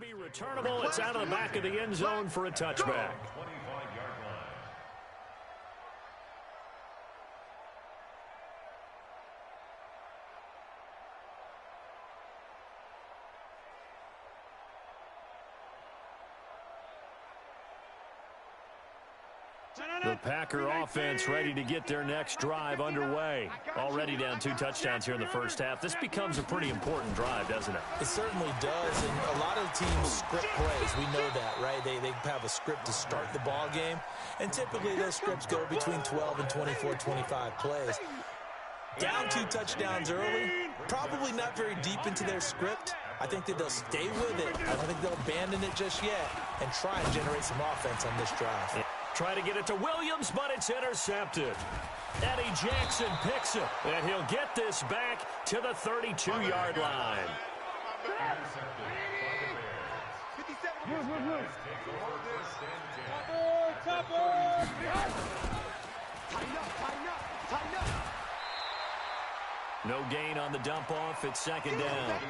be returnable. It's out of the back of the end zone for a touchback. The Packer offense ready to get their next drive underway. Already down 2 touchdowns here in the first half. This becomes a pretty important drive, doesn't it? It certainly does, and a lot of teams script plays. We know that, right? They have a script to start the ball game, and typically those scripts go between 12 and 24, 25 plays. Down 2 touchdowns early, probably not very deep into their script. I think that they'll stay with it. I don't think they'll abandon it just yet and try and generate some offense on this drive. Yeah. Try to get it to Williams, but it's intercepted. Eddie Jackson picks it, and he'll get this back to the 32-yard line. No gain on the dump-off. It's second down.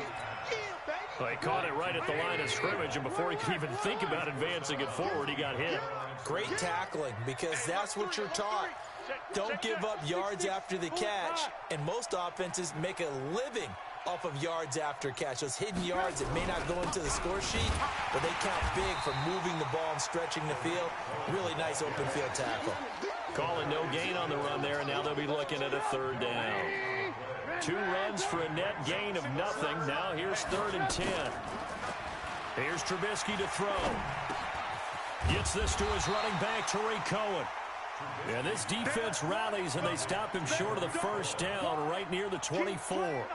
Well, he caught it right at the line of scrimmage, and before he could even think about advancing it forward, he got hit. Great tackling, because that's what you're taught. Don't give up yards after the catch, and most offenses make a living off of yards after catch. Those hidden yards that may not go into the score sheet, but they count big for moving the ball and stretching the field. Really nice open field tackle. Calling no gain on the run there, and now they'll be looking at a third down. 2 runs for a net gain of nothing. Now here's 3rd and 10. Here's Trubisky to throw. Gets this to his running back, Tariq Cohen. And this defense rallies, and they stop him short of the first down right near the 24.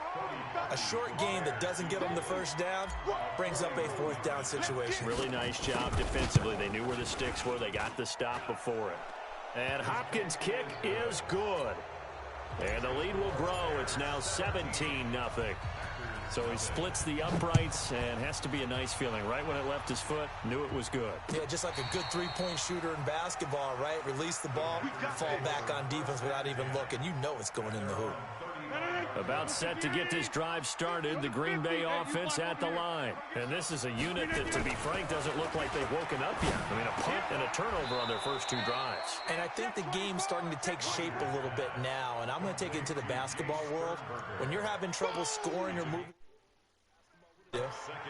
A short gain that doesn't give them the first down brings up a 4th down situation. Really nice job defensively. They knew where the sticks were. They got the stop before it. And Hopkins' kick is good. And the lead will grow. It's now 17-0. So he splits the uprights, and has to be a nice feeling. Right when it left his foot, knew it was good. Yeah, just like a good 3-point shooter in basketball, right? Release the ball, fall back on defense without even looking. You know it's going in the hoop. About set to get this drive started, the Green Bay offense at the line. And this is a unit that, to be frank, doesn't look like they've woken up yet. I mean, a punt and a turnover on their first 2 drives. And I think the game's starting to take shape a little bit now, and I'm going to take it into the basketball world. When you're having trouble scoring or moving,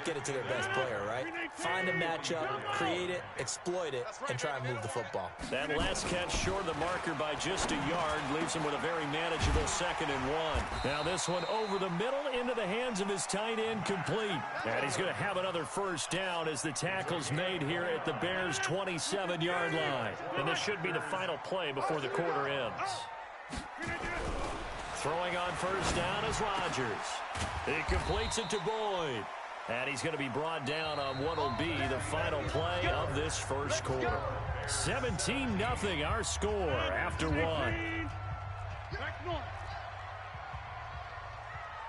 get it to their best player, right? Find a matchup, create it, exploit it, and try and move the football. That last catch short of the marker by just a yard leaves him with a very manageable 2nd and 1. Now this one over the middle into the hands of his tight end, complete. And he's going to have another first down as the tackle's made here at the Bears' 27-yard line. And this should be the final play before the quarter ends. Throwing on first down is Rodgers. He completes it to Boyd. And he's going to be brought down on what will be the final play of this first quarter. 17-0 our score after 1.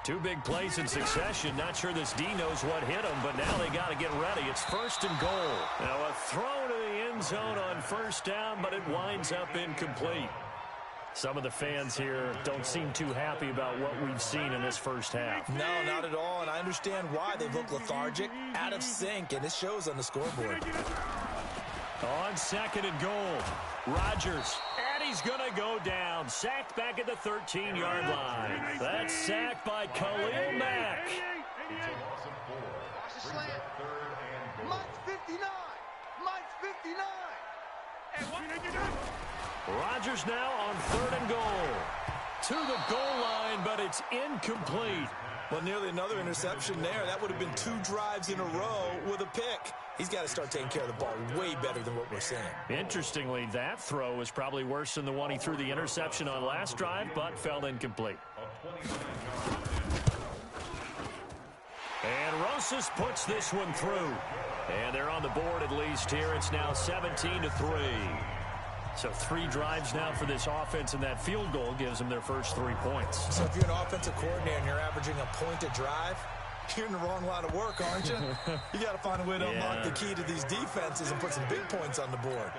2 big plays in succession. Not sure this D knows what hit him, but now they got to get ready. It's 1st and goal. Now a throw to the end zone on first down, but it winds up incomplete. Some of the fans here don't seem too happy about what we've seen in this first half. No, not at all, and I understand why. They look lethargic, out of sync, and it shows on the scoreboard. On 2nd and goal, Rodgers, and he's going to go down. Sacked back at the 13-yard line. That's sacked by Khalil Mack. Mike's 59. Mike's 59. Rodgers now on 3rd and goal. To the goal line, but it's incomplete. Well, nearly another interception there. That would have been 2 drives in a row with a pick. He's got to start taking care of the ball way better than what we're seeing. Interestingly, that throw was probably worse than the one he threw the interception on last drive, but fell incomplete. And Rosas puts this one through. And they're on the board at least here. It's now 17-3. So 3 drives now for this offense, and that field goal gives them their first 3 points. So if you're an offensive coordinator and you're averaging a point a drive, you're in the wrong line of work, aren't you? You got to find a way to unlock the key to these defenses and put some big points on the board.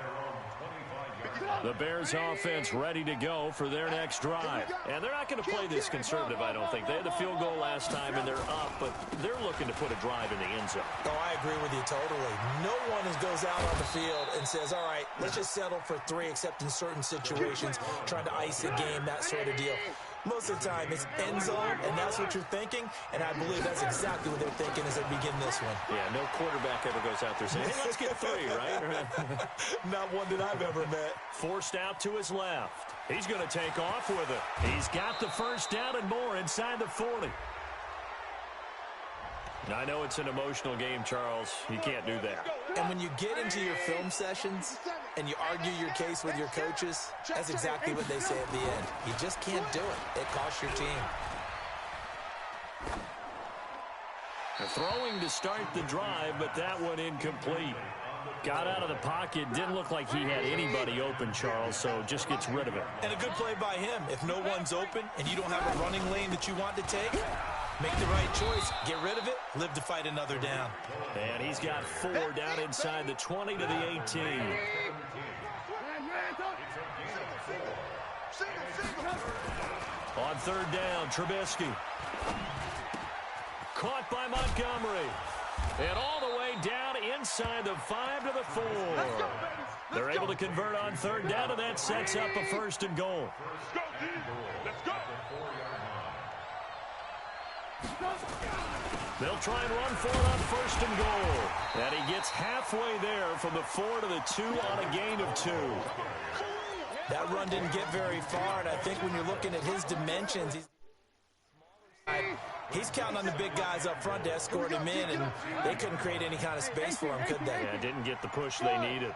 The Bears offense ready to go for their next drive. And they're not going to play this conservative, I don't think. They had the field goal last time, and they're up, but they're looking to put a drive in the end zone. Oh, I agree with you totally. No one goes out on the field and says, all right, let's just settle for 3, except in certain situations, trying to ice a game, that sort of deal. Most of the time, it's end zone, and that's what you're thinking, and I believe that's exactly what they're thinking as they begin this one. Yeah, no quarterback ever goes out there saying, hey, let's get 3, right? Not one that I've ever met. Forced out to his left. He's going to take off with it. He's got the first down and more inside the 40. I know it's an emotional game, Charles. You can't do that. And when you get into your film sessions and you argue your case with your coaches, that's exactly what they say at the end. You just can't do it. It costs your team. Throwing to start the drive, but that one incomplete. Got out of the pocket. Didn't look like he had anybody open, Charles, so just gets rid of it. And a good play by him. If no one's open and you don't have a running lane that you want to take, make the right choice, get rid of it, live to fight another down. And he's got 4 down inside the 20 to the 18. On 3rd down, Trubisky. Caught by Montgomery. And all the way down inside the 5 to the 4. They're able to convert on 3rd down, and that sets up a 1st and goal. Let's go. They'll try and run for it on 1st and goal. And he gets halfway there from the 4 to the 2 on a gain of 2. That run didn't get very far, and I think when you're looking at his dimensions, he's counting on the big guys up front to escort him in, and they couldn't create any kind of space for him, could they? Yeah, didn't get the push they needed.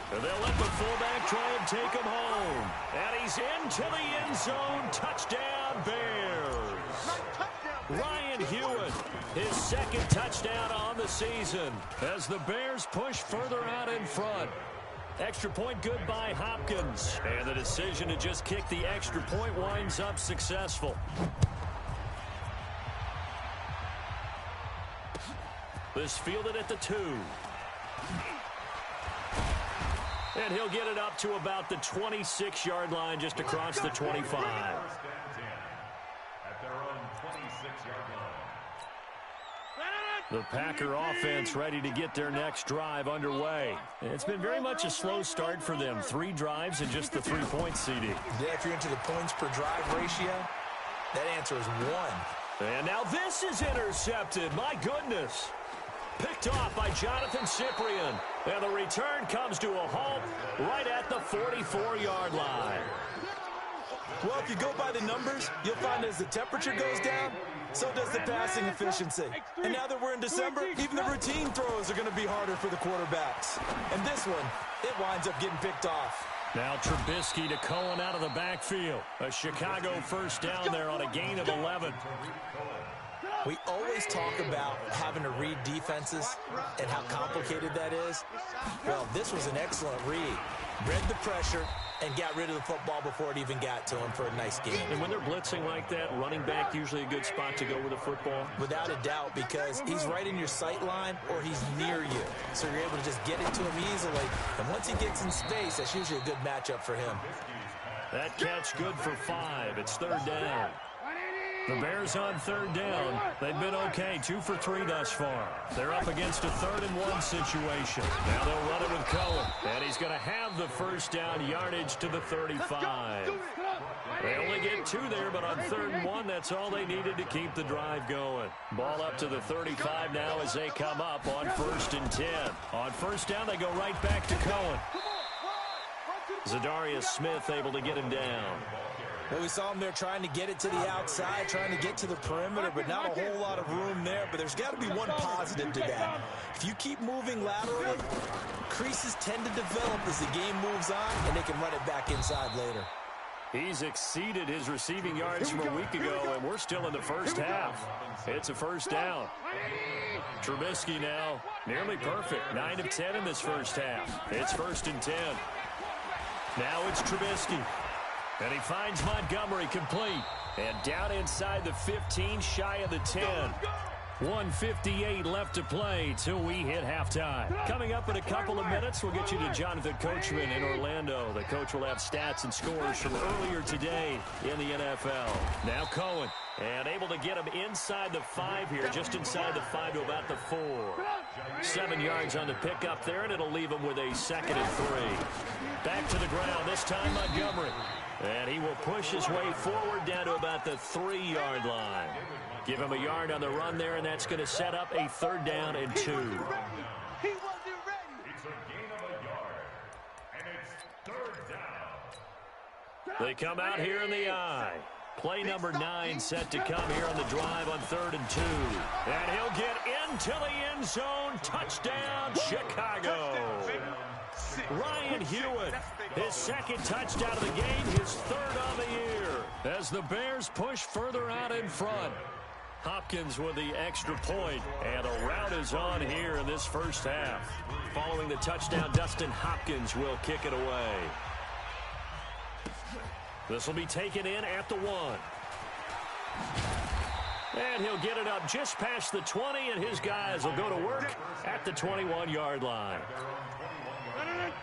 And they'll let the fullback try and take him home. And he's into the end zone. Touchdown, Bears. Ryan Hewitt, his 2nd touchdown on the season as the Bears push further out in front. Extra point good by Hopkins. And the decision to just kick the extra point winds up successful. This fielded at the 2. And he'll get it up to about the 26-yard line just across the 25. The Packer offense ready to get their next drive underway. It's been very much a slow start for them. 3 drives and just the 3 points, CD. Yeah, if you're into the points per drive ratio, that answer is 1. And now this is intercepted. My goodness. Picked off by Jonathan Cyprien. And the return comes to a halt right at the 44-yard line. Well, if you go by the numbers, you'll find as the temperature goes down, so does the passing efficiency. And now that we're in December, even the routine throws are going to be harder for the quarterbacks. And this one, it winds up getting picked off. Now Trubisky to Cohen out of the backfield. A Chicago 1st down there on a gain of 11. We always talk about having to read defenses and how complicated that is. Well, this was an excellent read. Read the pressure and got rid of the football before it even got to him for a nice game. And when they're blitzing like that, running back usually a good spot to go with the football? Without a doubt, because he's right in your sight line or he's near you. So you're able to just get it to him easily. And once he gets in space, that's usually a good matchup for him. That catch good for 5. It's 3rd down. The Bears on 3rd down. They've been okay, 2 for 3 thus far. They're up against a 3rd and 1 situation. Now they'll run it with Cohen. And he's going to have the 1st down yardage to the 35. They only get 2 there, but on 3rd and 1, that's all they needed to keep the drive going. Ball up to the 35 now as they come up on 1st and 10. On 1st down, they go right back to Cohen. Zadarius Smith able to get him down. Well, we saw him there trying to get it to the outside, trying to get to the perimeter, but not a whole lot of room there. But there's got to be one positive to that. If you keep moving laterally, creases tend to develop as the game moves on, and they can run it back inside later. He's exceeded his receiving yards from a week ago, and we're still in the 1st half. It's a 1st down. Trubisky now nearly perfect. 9 of 10 in this 1st half. It's 1st and 10. Now it's Trubisky. And he finds Montgomery complete. And down inside the 15, shy of the 10. 1:58 left to play till we hit halftime. Coming up in a couple of minutes, we'll get you to Jonathan Coachman in Orlando. The coach will have stats and scores from earlier today in the NFL. Now Cohen, and able to get him inside the 5 here, just inside the 5 to about the 4. 7 yards on the pickup there, and it'll leave him with a 2nd and 3. Back to the ground, this time Montgomery. And he will push his way forward down to about the 3-yard line. Give him a yard on the run there, and that's going to set up a 3rd down and 2. He wasn't ready. It's a gain of a yard, and it's 3rd down. They come out here in the I. Play number 9 set to come here on the drive on 3rd and 2. And he'll get into the end zone. Touchdown, Chicago. Ryan Hewitt, his 2nd touchdown of the game, his 3rd of the year. As the Bears push further out in front. Hopkins with the extra point, and a rout is on here in this first half. Following the touchdown, Dustin Hopkins will kick it away. This will be taken in at the 1. And he'll get it up just past the 20, and his guys will go to work at the 21-yard line.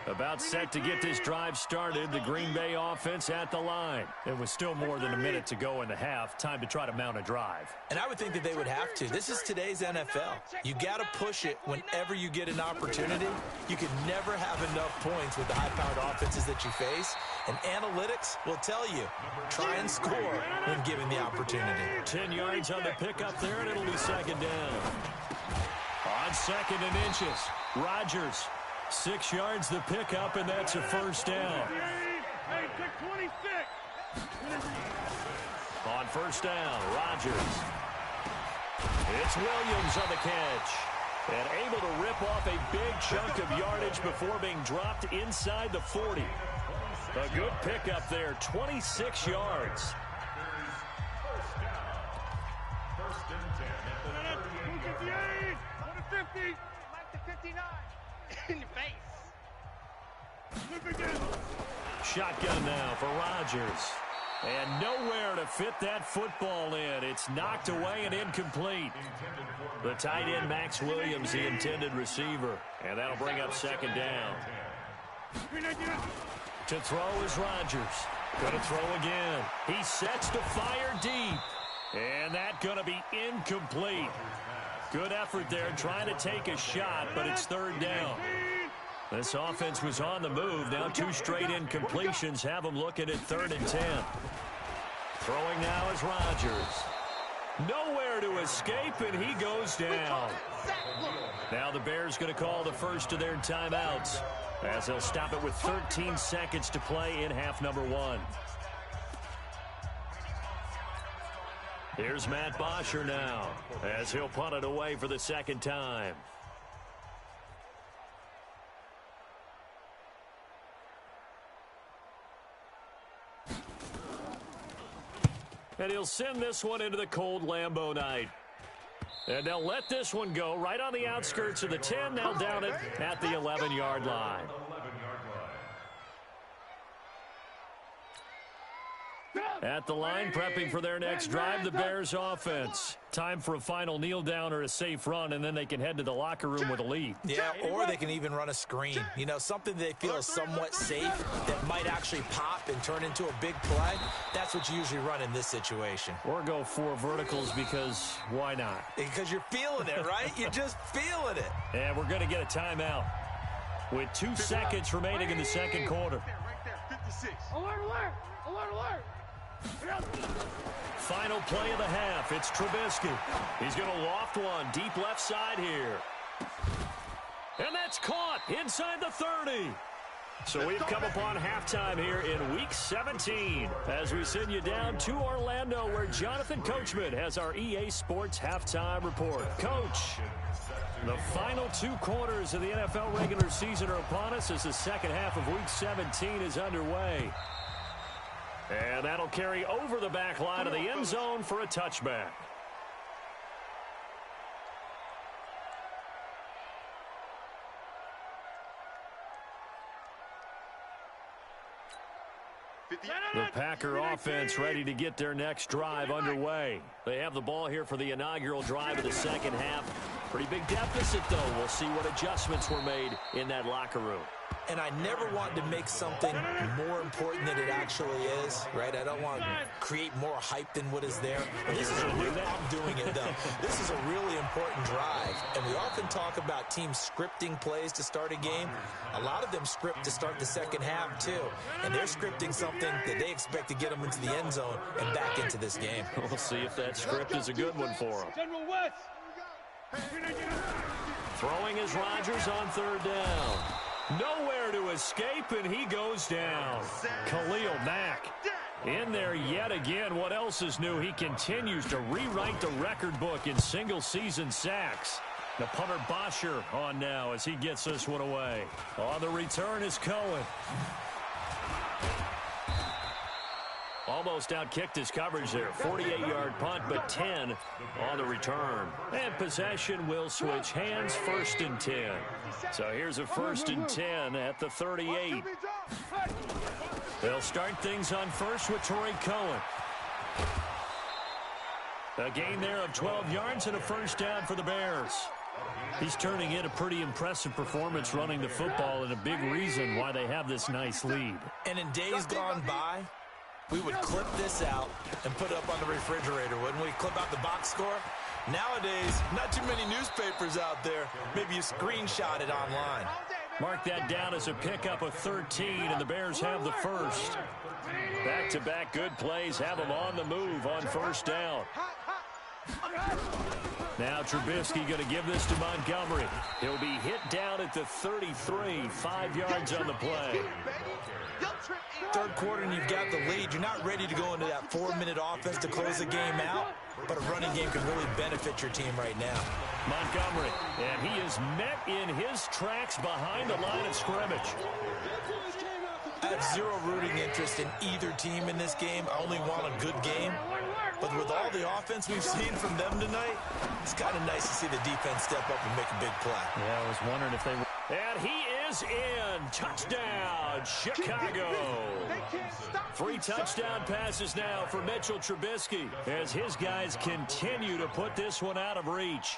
About set to get this drive started, the Green Bay offense at the line. It was still more than a minute to go in the half. Time to try to mount a drive. And I would think that they would have to. This is today's NFL. You got to push it whenever you get an opportunity. You can never have enough points with the high-powered offenses that you face. And analytics will tell you, try and score when given the opportunity. 10 yards on the pickup there, and it'll be 2nd down. On 2nd and inches, Rodgers. 6 yards the pickup, and that's a 1st down. Hey, take 26. On 1st down, Rodgers. It's Williams on the catch. And able to rip off a big chunk of yardage before being dropped inside the 40. A good pickup there, 26 yards. First and 10 at the 38. 150. Like the 59. In your face. Look again. Shotgun now for Rodgers. And nowhere to fit that football in. It's knocked away and incomplete. The tight end, Max Williams, the intended receiver. And that'll bring up 2nd down. To throw is Rodgers. Going to throw again. He sets to fire deep. And that's going to be incomplete. Good effort there trying to take a shot, but it's 3rd down. This offense was on the move. Now 2 straight incompletions have them looking at 3rd and 10. Throwing now is Rodgers. Nowhere to escape, and he goes down. Now the Bears going to call the first of their timeouts as they'll stop it with 13 seconds to play in half number 1. Here's Matt Bosher now as he'll punt it away for the 2nd time. And he'll send this one into the cold Lambeau night. And they'll let this one go right on the outskirts of the 10. They'll down it at the 11-yard line. At the line, prepping for their next drive, the Bears offense. Time for a final kneel down or a safe run, and then they can head to the locker room with a lead. Yeah, or they can even run a screen. You know, something they feel is somewhat safe that might actually pop and turn into a big play. That's what you usually run in this situation. Or go 4 verticals because why not? Because you're feeling it, right? You're just feeling it. And we're going to get a timeout with 2 seconds remaining in the 2nd quarter. Right there, 56. Alert, alert, alert, alert. Final play of the half. It's Trubisky. He's going to loft one deep left side here. And that's caught inside the 30. So we've come upon halftime here in Week 17 as we send you down to Orlando where Jonathan Coachman has our EA Sports halftime report. Coach, the final 2 quarters of the NFL regular season are upon us as the 2nd half of Week 17 is underway. And that'll carry over the back line of the end zone for a touchback. The Packer offense ready to get their next drive underway. They have the ball here for the inaugural drive of the second half. Pretty big deficit, though. We'll see what adjustments were made in that locker room. And I never want to make something more important than it actually is, right? I don't want to create more hype than what is there. But this is I'm doing it, though. This is a really important drive. And we often talk about teams scripting plays to start a game. A lot of them script to start the second half, too. And they're scripting something that they expect to get them into the end zone and back into this game. We'll see if that script is a good one for them. Throwing is Rodgers on third down. Nowhere to escape, and he goes down. Khalil Mack in there yet again. What else is new? He continues to rewrite the record book in single-season sacks. The punter Bosher on now as he gets this one away. On the return is Cohen. Almost outkicked his coverage there. 48-yard punt, but 10 on the return. And possession will switch hands, 1st and 10. So here's a 1st and 10 at the 38. They'll start things on first with Tariq Cohen. A gain there of 12 yards and a 1st down for the Bears. He's turning in a pretty impressive performance running the football and a big reason why they have this nice lead. And in days gone by, we would clip this out and put it up on the refrigerator, wouldn't we? Clip out the box score. Nowadays, not too many newspapers out there. Maybe you screenshot it online. Mark that down as a pickup of 13, and the Bears have the first. Back-to-back good plays have them on the move on 1st down. Now Trubisky going to give this to Montgomery. He'll be hit down at the 33, 5 yards on the play. Third quarter and you've got the lead. You're not ready to go into that 4-minute offense to close the game out, but a running game can really benefit your team right now. Montgomery, and he is met in his tracks behind the line of scrimmage. I have zero rooting interest in either team in this game. I only want a good game. But with all the offense we've seen from them tonight, it's kind of nice to see the defense step up and make a big play. Yeah, I was wondering if they were. And he is in. Touchdown, Chicago. 3 touchdown passes now for Mitchell Trubisky as his guys continue to put this one out of reach.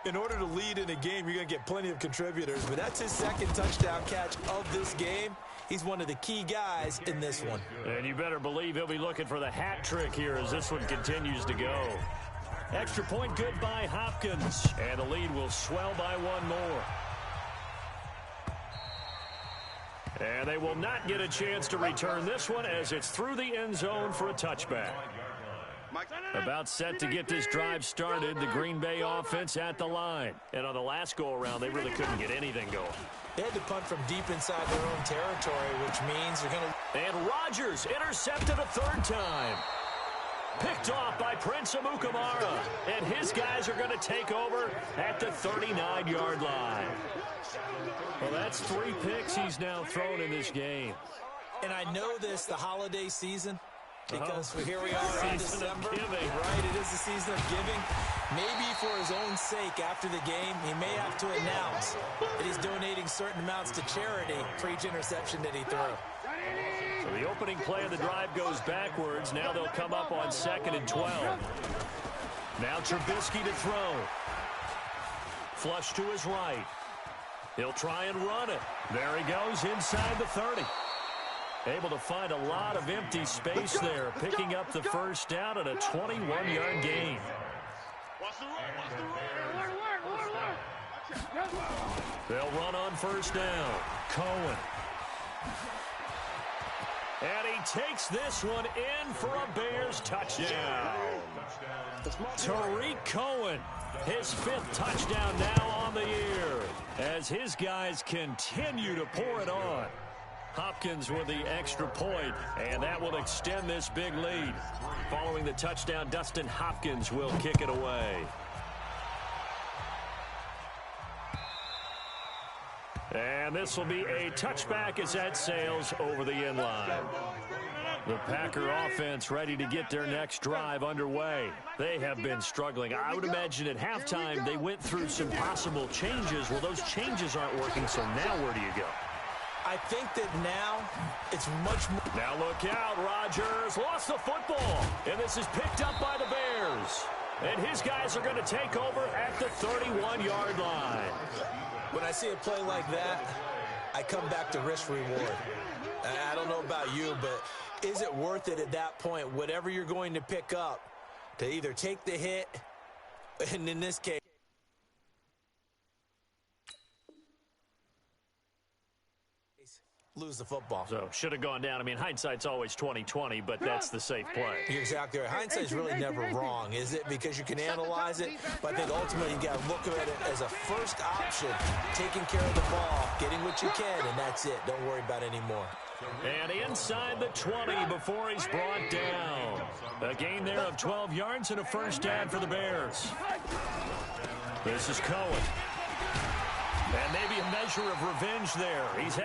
In order to lead in a game, you're going to get plenty of contributors, but that's his 2nd touchdown catch of this game. He's one of the key guys in this one. And you better believe he'll be looking for the hat trick here as this one continues to go. Extra point good by Hopkins, and the lead will swell by 1 more. And they will not get a chance to return this one as it's through the end zone for a touchback. About set to get this drive started, the Green Bay offense at the line. And on the last go-around, they really couldn't get anything going. They had to punt from deep inside their own territory, which means they're going to... And Rodgers intercepted a 3rd time. Picked off by Prince Amukamara. And his guys are going to take over at the 39-yard line. Well, that's 3 picks he's now thrown in this game. And I know this, the holiday season, because here we are in December, right? It is the season of giving. Maybe for his own sake after the game, he may have to announce that he's donating certain amounts to charity for each interception that he threw. So the opening play of the drive goes backwards. Now they'll come up on 2nd and 12. Now Trubisky to throw. Flush to his right. He'll try and run it. There he goes inside the 30. Able to find a lot of empty space there, picking up the 1st down and a 21-yard gain. They'll run on 1st down. Cohen. And he takes this one in for a Bears touchdown. Tariq Cohen, his 5th touchdown now on the year, as his guys continue to pour it on. Hopkins with the extra point, and that will extend this big lead. Following the touchdown, Dustin Hopkins will kick it away. And this will be a touchback as that sails over the end line. The Packer offense ready to get their next drive underway. They have been struggling. I would imagine at halftime they went through some possible changes. Well, those changes aren't working, so now where do you go? I think that now it's much more. Now look out, Rodgers lost the football, and this is picked up by the Bears. And his guys are going to take over at the 31-yard line. When I see a play like that, I come back to risk-reward. I don't know about you, but is it worth it at that point, whatever you're going to pick up, to either take the hit, and in this case, lose the football. So should have gone down. I mean, hindsight's always 20/20, but that's the safe play. You're exactly right. Hindsight's really never wrong, is it? Because you can analyze it, but I think ultimately you got to look at it as a first option, taking care of the ball, getting what you can, and that's it. Don't worry about it anymore. And inside the 20 before he's brought down. A gain there of 12 yards and a first down for the Bears. This is Cohen. And maybe a measure of revenge there. He's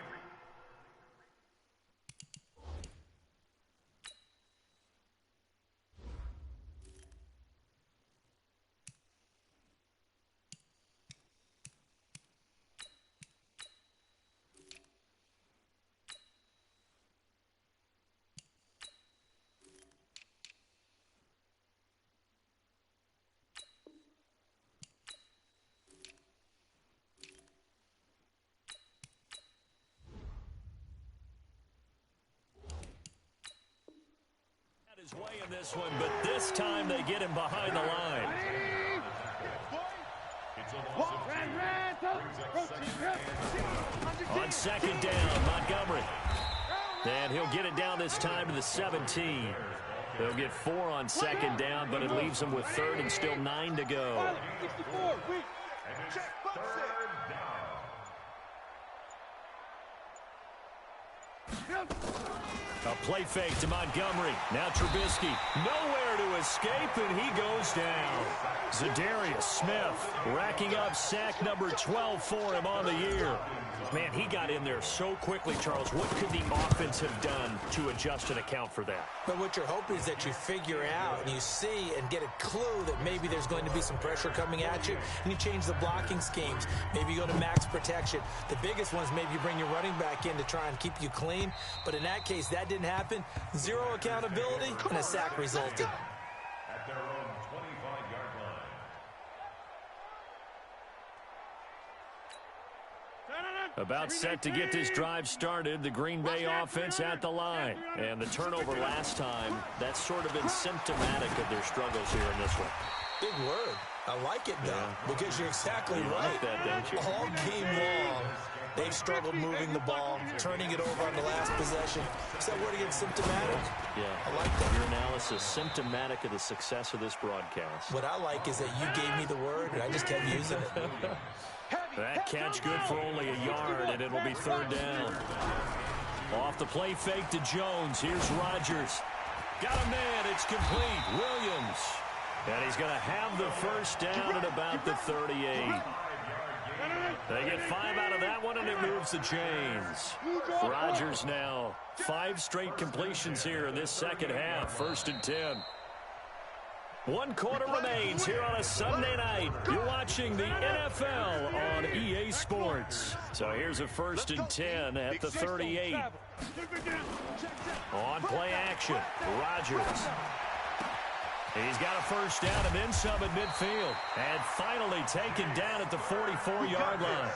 his way in this one, but this time they get him behind the line. On second down, Montgomery. And he'll get it down this time to the 17. They'll get 4 on second down, but it leaves them with third and still 9 to go. A play fake to Montgomery. Now Trubisky. Nowhere to escape, and he goes down. Zadarius Smith racking up sack number 12 for him on the year. Man, he got in there so quickly, Charles. What could the offense have done to adjust and account for that? But what you're hoping is that you figure out and you see and get a clue that maybe there's going to be some pressure coming at you, and you change the blocking schemes. Maybe you go to max protection. The biggest ones, maybe you bring your running back in to try and keep you clean. But in that case, that didn't happen. Zero accountability, and a sack resulted. At their own 25-yard line. About set to get this drive started, the Green Bay offense at the line. And the turnover last time, that's sort of been symptomatic of their struggles here in this one. Big word. I like it, though, because you're exactly You right. like that, don't you? All game long, they've struggled moving the ball, turning it over on the last possession. Is that word again, symptomatic? Yeah. I like that. Your analysis, symptomatic of the success of this broadcast. What I like is that you gave me the word, and I just kept using it. That catch good for only a yard, and it'll be third down. Off the play fake to Jones. Here's Rodgers. Got a man. It's complete. Williams. And he's going to have the first down at about the 38. They get 5 out of that one, and it moves the chains. Rodgers now 5 straight completions here in this second half. 1st and 10. 1 quarter remains here on a Sunday night. You're watching the NFL on EA Sports. So here's a 1st and 10 at the 38. On play action, Rodgers. He's got a first down and then some at midfield. And finally taken down at the 44-yard line.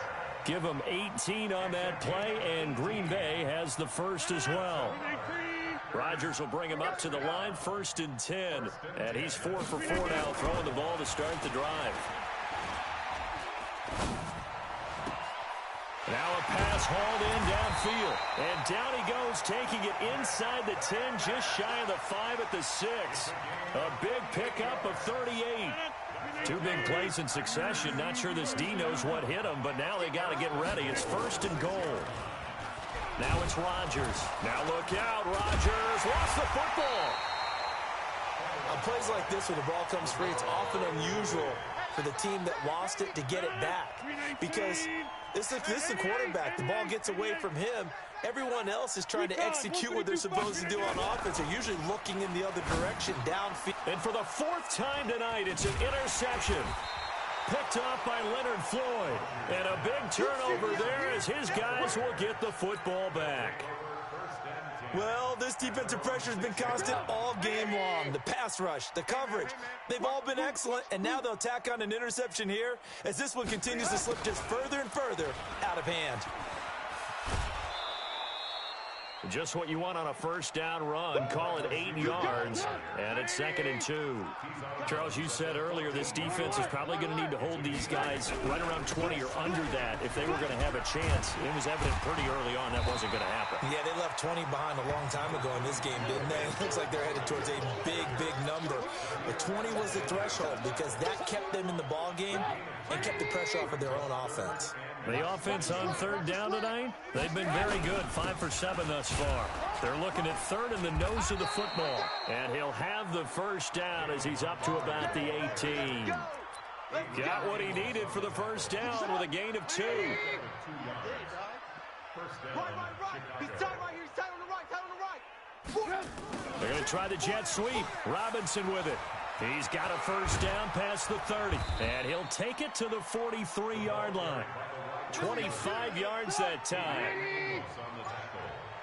Give him 18 on that play, and Green Bay has the first as well. Rodgers will bring him up to the line, 1st and 10. And he's 4 for 4 now, throwing the ball to start the drive. Now a pass hauled in downfield. And down he goes, taking it inside the 10, just shy of the 5 at the 6. A big pickup of 38. 2 big plays in succession. Not sure this D knows what hit him, but now they got to get ready. It's 1st and goal. Now it's Rodgers. Now look out, Rodgers lost the football. On plays like this where the ball comes free, it's often unusual for the team that lost it to get it back. Because this is the quarterback. The ball gets away from him. Everyone else is trying to execute what they're supposed to do on offense. They're usually looking in the other direction, downfield. And for the 4th time tonight, it's an interception. Picked off by Leonard Floyd. And a big turnover there as his guys will get the football back. Well, this defensive pressure has been constant all game long. The pass rush, the coverage, they've all been excellent, and now they'll tack on an interception here as this one continues to slip just further and further out of hand. Just what you want on a first down run. Call it 8 yards, and it's 2nd and 2. Charles, you said earlier this defense is probably going to need to hold these guys right around 20 or under that if they were going to have a chance. It was evident pretty early on that wasn't going to happen. Yeah, they left 20 behind a long time ago in this game, didn't they? It looks like they're headed towards a big, big number. But 20 was the threshold because that kept them in the ball game and kept the pressure off of their own offense. The offense on 3rd down tonight, they've been very good, 5 for 7 thus far. They're looking at 3rd in the nose of the football. And he'll have the first down as he's up to about the 18. Got what he needed for the first down with a gain of 2. Right. He's tight right here. He's tight on the right. They're going to try the jet sweep. Robinson with it. He's got a first down past the 30. And he'll take it to the 43-yard line. 25 yards that time.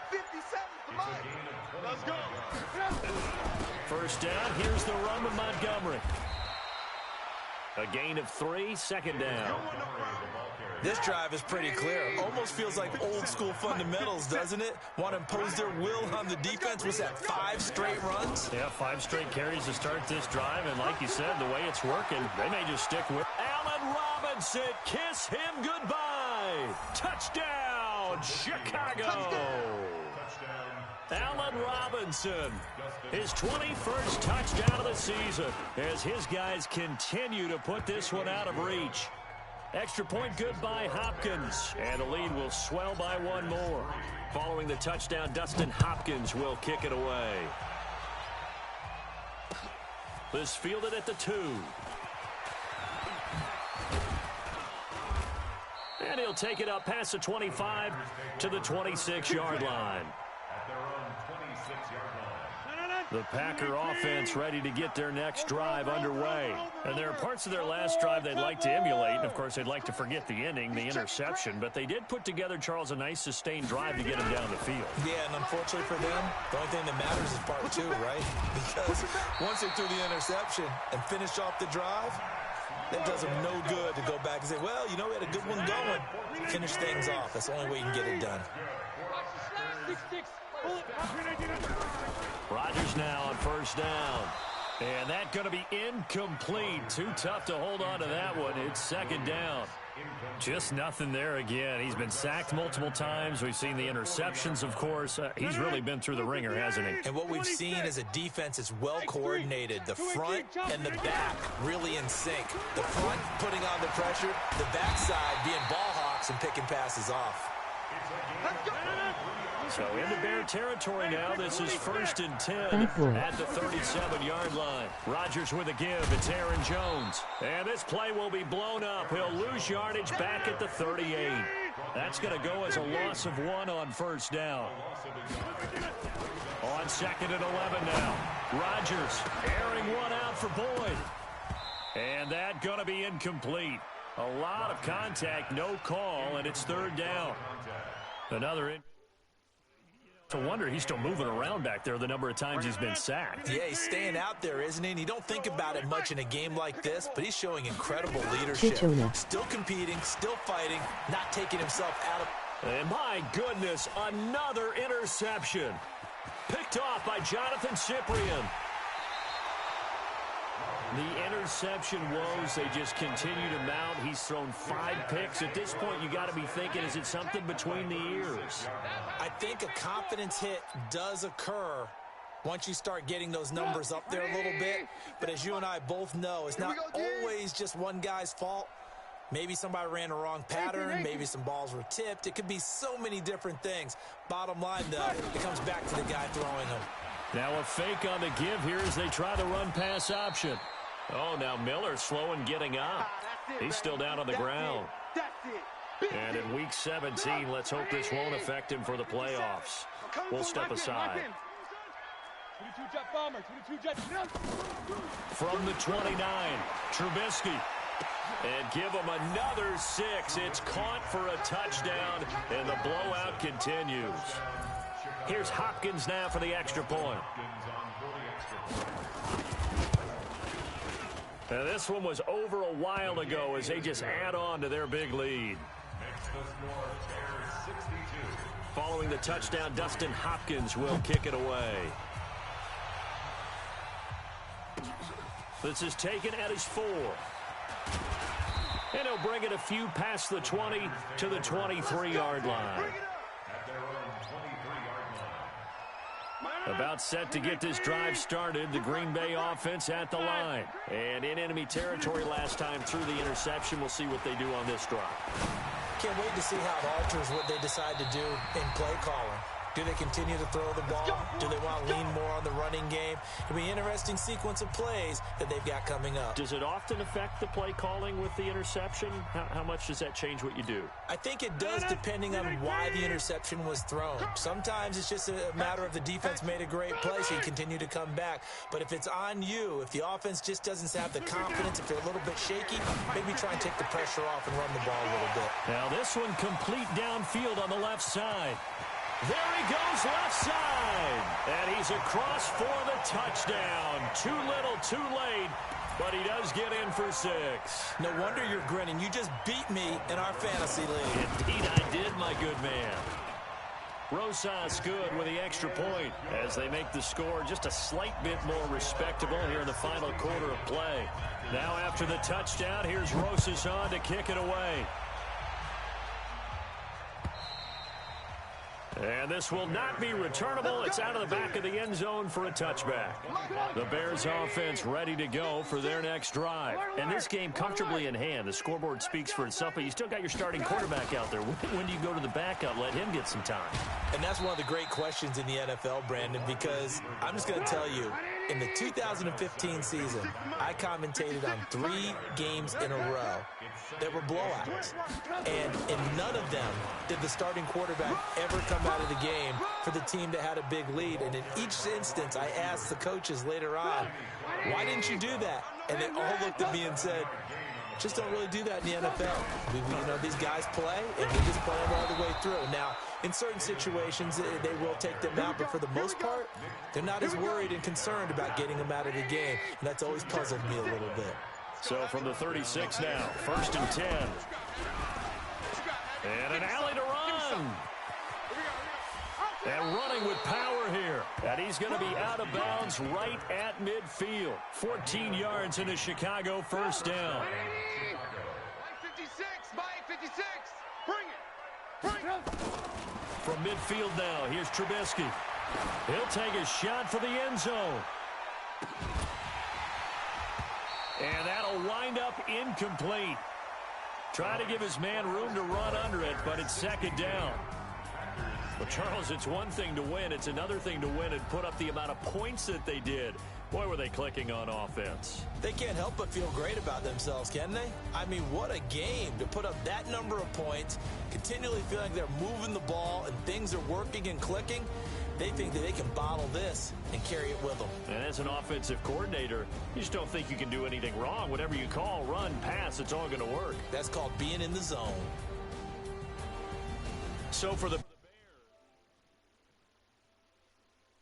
57 the mark. Let's go. First down. Here's the run to Montgomery. A gain of 3, 2nd down. This drive is pretty clear. Almost feels like old school fundamentals, doesn't it? Want to impose their will on the defense. Was that 5 straight runs? Yeah, 5 straight carries to start this drive. And like you said, the way it's working, they may just stick with Allen Robinson. Kiss him goodbye. Touchdown, Chicago. Allen Robinson, his 21st touchdown of the season as his guys continue to put this one out of reach. Extra point good by Hopkins, and the lead will swell by 1 more. Following the touchdown, Dustin Hopkins will kick it away. This fielded at the 2. And he'll take it up past the 25 to the 26-yard line. The Packer offense ready to get their next drive underway. And there are parts of their last drive they'd like to emulate. And, of course, they'd like to forget the ending, the interception. But they did put together, Charles, a nice sustained drive to get him down the field. Yeah, and unfortunately for them, the only thing that matters is part 2, right? Because once they threw the interception and finished off the drive, that does them no good to go back and say, well, you know, we had a good one going. Finish things off. That's the only way you can get it done. Rodgers now on first down. And that's going to be incomplete. Too tough to hold on to that one. It's 2nd down. Just nothing there again. He's been sacked multiple times. We've seen the interceptions, of course. He's really been through the ringer, hasn't he? And what we've seen is a defense that's well coordinated. The front and the back really in sync. The front putting on the pressure. The backside being ball hawks and picking passes off. So into Bear territory now. This is 1st and 10 at the 37-yard line. Rodgers with a give. It's Aaron Jones. And this play will be blown up. He'll lose yardage back at the 38. That's going to go as a loss of 1 on first down. On 2nd and 11 now. Rodgers airing one out for Boyd. And that's going to be incomplete. A lot of contact, no call, and it's 3rd down. Another to wonder he's still moving around back there the number of times he's been sacked. Yeah, he's staying out there, isn't he? And you don't think about it much in a game like this, but he's showing incredible leadership. Still competing, still fighting, not taking himself out of... And my goodness, another interception. Picked off by Jonathan Cyprien. The interception woes, they just continue to mount. He's thrown 5 picks. At this point, you got to be thinking, is it something between the ears? I think a confidence hit does occur once you start getting those numbers up there a little bit. But as you and I both know, it's not always just one guy's fault. Maybe somebody ran the wrong pattern. Maybe some balls were tipped. It could be so many different things. Bottom line, though, it comes back to the guy throwing them. Now a fake on the give here as they try the run-pass option. Oh, now Miller slow in getting up. He's still down on the ground. And in Week 17, let's hope this won't affect him for the playoffs. We'll step aside. From the 29, Trubisky. And give them another 6. It's caught for a touchdown, and the blowout continues. Here's Hopkins now for the extra point. Now this one was over a while ago as they just add on to their big lead. Following the touchdown, Dustin Hopkins will kick it away. This is taken at his 4. And he'll bring it a few past the 20 to the 23-yard line. About set to get this drive started. The Green Bay offense at the line. And in enemy territory last time through the interception. We'll see what they do on this drive. Can't wait to see how it alters what they decide to do in play calling. Do they continue to throw the ball? Do they want to lean more on the running game? It'll be an interesting sequence of plays that they've got coming up. Does it often affect the play calling with the interception? How much does that change what you do? I think it does depending on why the interception was thrown. Sometimes it's just a matter of the defense made a great play, so you continue to come back. But if it's on you, if the offense just doesn't have the confidence, if they're a little bit shaky, maybe try and take the pressure off and run the ball a little bit. Now this one complete downfield on the left side. There he goes left side. And he's across for the touchdown. Too little, too late. But he does get in for 6. No wonder you're grinning. You just beat me in our fantasy league. Indeed I did, my good man. Rosas good with the extra point as they make the score just a slight bit more respectable here in the final quarter of play. Now after the touchdown, here's Rosas on to kick it away. And this will not be returnable. It's out of the back of the end zone for a touchback. The Bears offense ready to go for their next drive. And this game comfortably in hand. The scoreboard speaks for itself, but you still got your starting quarterback out there. When do you go to the backup? Let him get some time. And that's one of the great questions in the NFL, Brandon, because I'm just going to tell you, in the 2015 season, I commentated on 3 games in a row that were blowouts. And in none of them did the starting quarterback ever come out of the game for the team that had a big lead. And in each instance, I asked the coaches later on, why didn't you do that? And they all looked at me and said, just don't really do that in the NFL. You know, these guys play, and we just play them all the way through. Now, in certain situations, they will take them out, but for the most part, they're not as worried and concerned about getting them out of the game, and that's always puzzled me a little bit. So from the 36 now, 1st and 10. And an alley to run. And running with power here. And he's going to be out of bounds right at midfield. 14 yards in a Chicago first down. 56, Mike 56. Bring it. From midfield now, here's Trubisky. He'll take a shot for the end zone. And that'll wind up incomplete. Try to give his man room to run under it, but it's 2nd down. Well, Charles, it's one thing to win. It's another thing to win and put up the amount of points that they did. Boy, were they clicking on offense. They can't help but feel great about themselves, can they? I mean, what a game to put up that number of points, continually feeling like they're moving the ball and things are working and clicking. They think that they can bottle this and carry it with them. And as an offensive coordinator, you just don't think you can do anything wrong. Whatever you call, run, pass, it's all going to work. That's called being in the zone. So for the